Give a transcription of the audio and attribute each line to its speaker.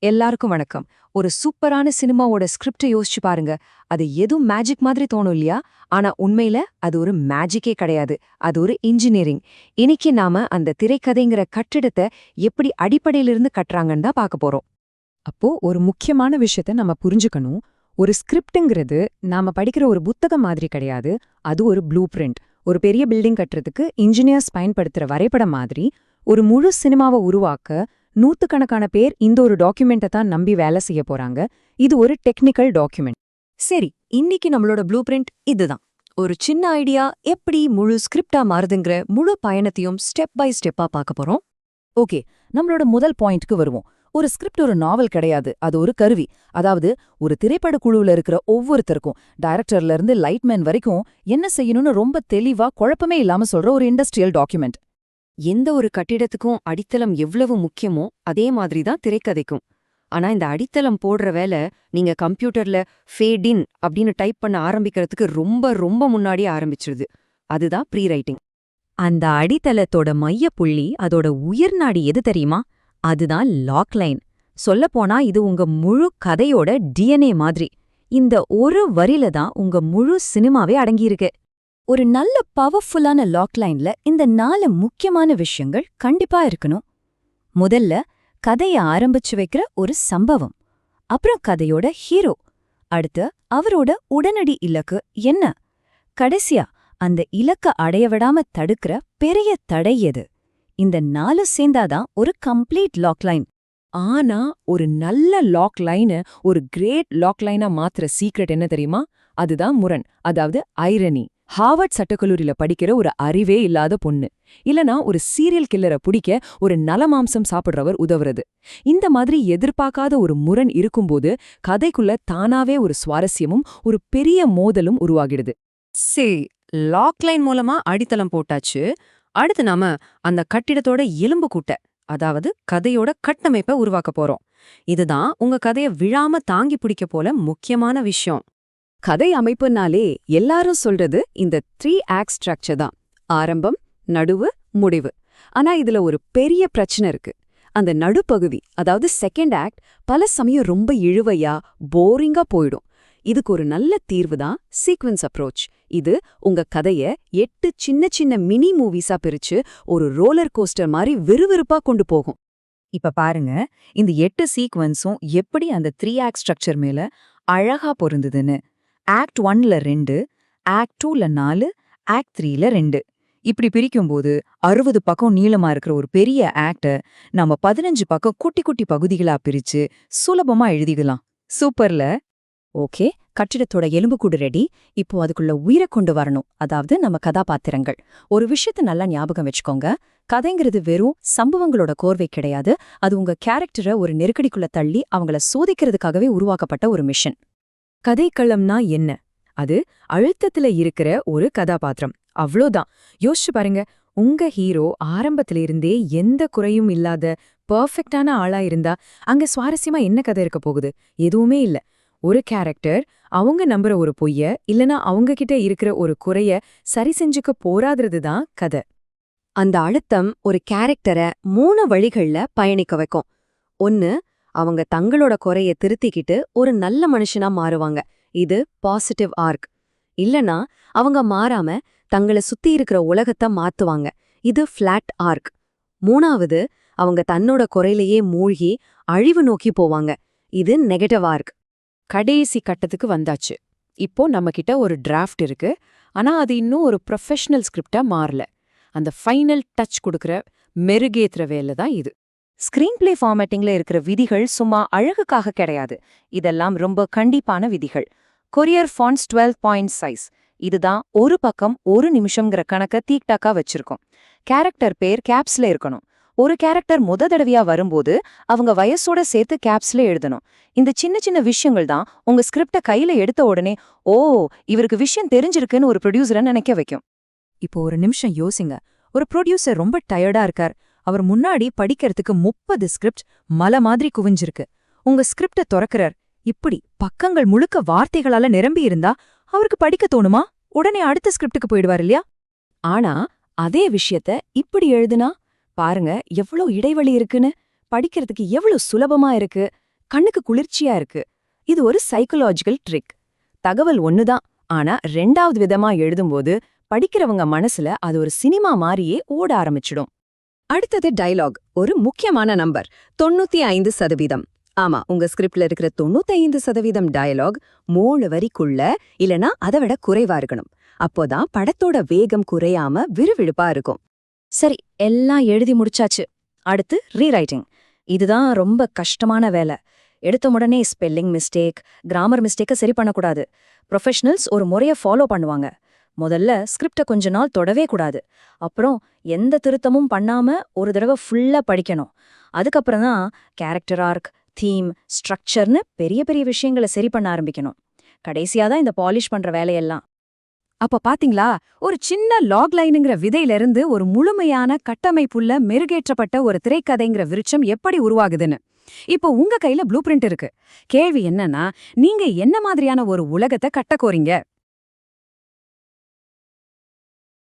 Speaker 1: எல்லாருக்கும் வணக்கம். ஒரு சூப்பரான சினிமாவோட ஸ்கிரிப்டை யோசிச்சு பாருங்க. அது எதுவும் மேஜிக் மாதிரி தோணும் இல்லையா? ஆனா உண்மையில அது ஒரு மேஜிக்கே கிடையாது. அது ஒரு இன்ஜினியரிங். இன்னைக்கு நாம அந்த திரைக்கதைங்கிற கட்டிடத்தை எப்படி அடிப்படையிலிருந்து கட்டுறாங்கன்னு தான் பார்க்க போறோம்.
Speaker 2: அப்போ ஒரு முக்கியமான விஷயத்த நம்ம புரிஞ்சுக்கணும். ஒரு ஸ்கிரிப்ட்ங்கிறது நாம படிக்கிற ஒரு புத்தகம் மாதிரி கிடையாது. அது ஒரு ப்ளூ பிரிண்ட். ஒரு பெரிய பில்டிங் கட்டுறதுக்கு இன்ஜினியர்ஸ் பயன்படுத்துற வரைபடம் மாதிரி ஒரு முழு சினிமாவை உருவாக்க நூத்துக்கணக்கான பேர் இந்த ஒரு டாக்குமெண்ட்டை தான் நம்பி வேலை செய்ய போறாங்க. இது ஒரு டெக்னிக்கல் டாக்குமெண்ட்.
Speaker 1: சரி, இன்னைக்கு நம்மளோட ப்ளூ பிரிண்ட் இதுதான். ஒரு சின்ன ஐடியா எப்படி முழு ஸ்கிரிப்டா மாறுதுங்கிற முழு பயணத்தையும் ஸ்டெப் பை ஸ்டெப்பா பார்க்க போறோம்.
Speaker 3: ஓகே, நம்மளோட முதல் பாயிண்ட்க்கு வருவோம். ஒரு ஸ்கிரிப்ட் ஒரு நாவல் கிடையாது, அது ஒரு கருவி. அதாவது ஒரு திரைப்பட குழுவுல இருக்கிற ஒவ்வொருத்தருக்கும், டைரக்டர்ல இருந்து லைட்மேன் வரைக்கும் என்ன செய்யணும்னு ரொம்ப தெளிவா குழப்பமே இல்லாம சொல்ற ஒரு இண்டஸ்ட்ரியல் டாக்குமெண்ட்.
Speaker 1: எந்த ஒரு கட்டிடத்துக்கும் அடித்தளம் எவ்வளவு முக்கியமோ அதே மாதிரி தான் திரைக்கதைக்கும். ஆனா இந்த அடித்தளம் போடுற வேலை நீங்க கம்ப்யூட்டர்ல ஃபேட் இன் அப்படின்னு டைப் பண்ண ஆரம்பிக்கிறதுக்கு ரொம்ப ரொம்ப முன்னாடியே ஆரம்பிச்சிருது. அதுதான் ப்ரீ ரைட்டிங்.
Speaker 4: அந்த அடித்தளத்தோட மையப்புள்ளி, அதோட உயிர்நாடி எது தெரியுமா? அதுதான் லாக் லைன். சொல்லப்போனா இது உங்க முழு கதையோட டிஎன்ஏ மாதிரி. இந்த ஒரு வரியில தான் உங்க முழு சினிமாவே அடங்கியிருக்கு.
Speaker 3: ஒரு நல்ல பவர்ஃபுல்லான லாக்லைன்ல இந்த 4 முக்கியமான விஷயங்கள் கண்டிப்பா இருக்கணும். முதல்ல கதைய ஆரம்பிச்சு வைக்கிற ஒரு சம்பவம், அப்புறம் கதையோட ஹீரோ, அடுத்து அவரோட உடனடி இலக்கு என்ன, கடைசியா அந்த இலக்க அடைய விடாம தடுக்கிற பெரிய தடை எது. இந்த 4 சேர்ந்தாதான் ஒரு கம்ப்ளீட் லாக்லைன்.
Speaker 2: ஆனா ஒரு நல்ல லாக் லைனை ஒரு கிரேட் லாக் லைனா மாத்துற சீக்ரெட் என்ன தெரியுமா? அதுதான் முரண், அதாவது ஐரணி. ஹார்வர்ட் சட்டக்கல்லூரியில படிக்கிற ஒரு அறிவே இல்லாத பொண்ணு, இல்லனா ஒரு சீரியல் கில்லரை பிடிக்க ஒரு நலமாம்சம் சாப்பிடுறவர் உதவுறது. இந்த மாதிரி எதிர்பார்க்காத ஒரு முரண் இருக்கும்போது கதைக்குள்ள தானாவே ஒரு சுவாரஸ்யமும் ஒரு பெரிய மோதலும் உருவாகிடுது.
Speaker 1: சரி, லாக்லைன் மூலமா அடித்தளம் போட்டாச்சு. அடுத்து நாம அந்த கட்டிடத்தோட எலும்பு கூட்ட, அதாவது கதையோட கட்டமைப்பை உருவாக்க போறோம். இதுதான் உங்க கதையை விழாம தாங்கி பிடிக்க போல முக்கியமான விஷயம்.
Speaker 2: கதை அமைப்புனாலே எல்லாரும் சொல்றது இந்த 3 ஆக்ட் ஸ்ட்ரக்சர் தான். ஆரம்பம், நடுவு, முடிவு. ஆனா இதுல ஒரு பெரிய பிரச்சனை இருக்கு. அந்த நடுப்பகுதி, அதாவது செகண்ட் ஆக்ட், பல சமயம் ரொம்ப இழுவையா போரிங்கா போயிடும். இதுக்கு ஒரு நல்ல தீர்வு தான் சீக்வென்ஸ் அப்ரோச். இது உங்க கதைய 8 சின்ன சின்ன மினி மூவிஸா பிரிச்சு ஒரு ரோலர் கோஸ்டர் மாதிரி விறுவிறுப்பா கொண்டு போகும்.
Speaker 4: இப்ப பாருங்க, இந்த 8 சீக்வன்ஸும் எப்படி அந்த 3 ஆக்ட் ஸ்ட்ரக்சர் மேல அழகா பொருந்துதுன்னு. ஆக்ட் 1ல 2, ஆக்ட் 2ல 4, ஆக்ட் 3ல 2. இப்படி பிரிக்கும்போது 60 பக்கம் நீளமா இருக்கிற ஒரு பெரிய ஆக்ட நம்ம 15 பக்கம் குட்டி குட்டி பகுதிகளா பிரிச்சு சுலபமா எழுதிக்கலாம். சூப்பர்ல.
Speaker 3: ஓகே, கட்டிடத்தோட எலும்புக்கூடு ரெடி. இப்போ அதுக்குள்ள உயிரை கொண்டு வரணும், அதாவது நம்ம கதாபாத்திரங்கள். ஒரு விஷயத்த நல்லா ஞாபகம் வச்சுக்கோங்க. கதைங்கிறது வெறும் சம்பவங்களோட கோர்வை கிடையாது. அது உங்க கேரக்டரை ஒரு நெருக்கடிக்குள்ள தள்ளி அவங்கள சோதிக்கிறதுக்காகவே உருவாக்கப்பட்ட ஒரு மிஷன்.
Speaker 2: கதைக்களம்னா என்ன? அது அழுத்தத்துல இருக்கிற ஒரு கதாபாத்திரம், அவ்ளோதான். யோசிச்சு பாருங்க, உங்க ஹீரோ ஆரம்பத்துல இருந்தே எந்த குறையும் இல்லாத பெர்ஃபெக்டான ஆளா இருந்தா அங்க சுவாரஸ்யமா என்ன கதை இருக்க போகுது? எதுவுமே இல்ல. ஒரு கேரக்டர் அவங்க நம்புற ஒரு பொய்ய, இல்லனா அவங்க கிட்ட இருக்கிற ஒரு குறைய சரி செஞ்சுக்க போராடுறது தான் கதை.
Speaker 1: அந்த அழுத்தம் ஒரு கேரக்டரை 3 வழிகள்ல பயணிக்க வைக்கும். ஒன்னு, அவங்க தங்களோட குறைய திருத்திக்கிட்டு ஒரு நல்ல மனுஷனா மாறுவாங்க. இது பாசிட்டிவ் ஆர்க். இல்லனா அவங்க மாறாம தங்கள சுத்தி இருக்கிற உலகத்தை மாத்துவாங்க. இது ஃபிளாட் ஆர்க். 3வது, அவங்க தன்னோட குறையிலேயே மூழ்கி அழிவு நோக்கி போவாங்க. இது நெகட்டிவ் ஆர்க்.
Speaker 2: கடைசி கட்டத்துக்கு வந்தாச்சு. இப்போ நம்மகிட்ட ஒரு டிராஃப்ட் இருக்கு. ஆனா அது இன்னும் ஒரு ப்ரொஃபஷனல் ஸ்கிரிப்டா மாறல. அந்த ஃபைனல் டச் கொடுக்கற மெருகேத்துற வேலை தான் இது.
Speaker 4: ஸ்கிரீன் பிளே ஃபார்மேட்டிங்ல இருக்கிற விதிகள் சும்மா அழகுக்காக கிடையாது. இதெல்லாம் ரொம்ப கண்டிப்பான விதிகள். Courier fonts 12 point size. இதுதான் ஒரு பக்கம் 1 நிமிஷம்ங்கிற கணக்க தீக்டாக்கா வச்சிருக்கோம். கேரக்டர் பேர் கேப்ஸ்ல இருக்கணும். ஒரு கேரக்டர் தடவையா வரும்போது அவங்க வயசோட சேர்த்து கேப்ஸ்ல எழுதணும். இந்த சின்ன சின்ன விஷயங்கள் தான் உங்க ஸ்கிரிப்ட கையில எடுத்த உடனே ஓ, இவருக்கு விஷயம் தெரிஞ்சிருக்குன்னு ஒரு ப்ரொடியூசரை நினைக்க வைக்கும். இப்போ ஒரு நிமிஷம் யோசிங்க. ஒரு ப்ரொடியூசர் ரொம்ப டயர்டா இருக்கார். அவர் முன்னாடி படிக்கிறதுக்கு 30 ஸ்கிரிப்ட் மலை மாதிரி குவிஞ்சிருக்கு. உங்க ஸ்கிரிப்ட துறக்கிறார். இப்படி பக்கங்கள் முழுக்க வார்த்தைகளால நிரம்பி இருந்தா அவருக்கு படிக்க தோணுமா? உடனே அடுத்த ஸ்கிரிப்டுக்கு போயிடுவார் இல்லையா?
Speaker 3: ஆனா அதே விஷயத்த இப்படி எழுதுனா பாருங்க எவ்வளோ இடைவெளி இருக்குன்னு. படிக்கிறதுக்கு எவ்வளவு சுலபமா இருக்கு.
Speaker 2: கண்ணுக்கு குளிர்ச்சியா இருக்கு. இது ஒரு சைக்கலாஜிக்கல் ட்ரிக். தகவல் ஒண்ணுதான், ஆனா 2வது விதமா எழுதும்போது படிக்கிறவங்க மனசுல அது ஒரு சினிமா மாதிரியே ஓட ஆரம்பிச்சிடும். அடுத்தது டயலாக், ஒரு முக்கியமான நம்பர் 95%. ஆமா, உங்க ஸ்கிரிப்ட்ல இருக்கிற 95% டயலாக் 3 வரிக்குள்ள இல்லனா அதை விட குறைவா இருக்கணும். அப்போதான் படத்தோட வேகம் குறையாம விறுவிறுப்பா இருக்கும்.
Speaker 3: சரி, எல்லாம் எழுதி முடிச்சாச்சு. அடுத்து ரீரைட்டிங். இதுதான் ரொம்ப கஷ்டமான வேலை. எடுத்த உடனே ஸ்பெல்லிங் மிஸ்டேக், கிராமர் மிஸ்டேக்கை சரி பண்ணக்கூடாது. ப்ரொஃபஷனல்ஸ் ஒரு முறைய ஃபாலோ பண்ணுவாங்க. முதல்ல ஸ்கிரிப்டை கொஞ்ச நாள் தொடவே கூடாது. அப்புறம் எந்த திருத்தமும் பண்ணாம ஒரு தடவை ஃபுல்லா படிக்கணும். அதுக்கப்புறம் தான் கேரக்டர் ஆர்க், தீம், ஸ்ட்ரக்சர்னு பெரிய பெரிய விஷயங்களை சரி பண்ண ஆரம்பிக்கணும். கடைசியா தான் இந்த பாலிஷ் பண்ற வேலையெல்லாம்.
Speaker 2: அப்ப பாத்தீங்களா, ஒரு சின்ன லாக் லைனுங்கிற விதையிலிருந்து ஒரு முழுமையான கட்டமைப்புள்ள மெருகேற்றப்பட்ட ஒரு திரைக்கதைங்கிற விருட்சம் எப்படி உருவாகுதுன்னு. இப்போ உங்க கையில ப்ளூ பிரிண்ட் இருக்கு. கேள்வி என்னன்னா, நீங்க என்ன மாதிரியான ஒரு உலகத்தை கட்டக்கோறீங்க?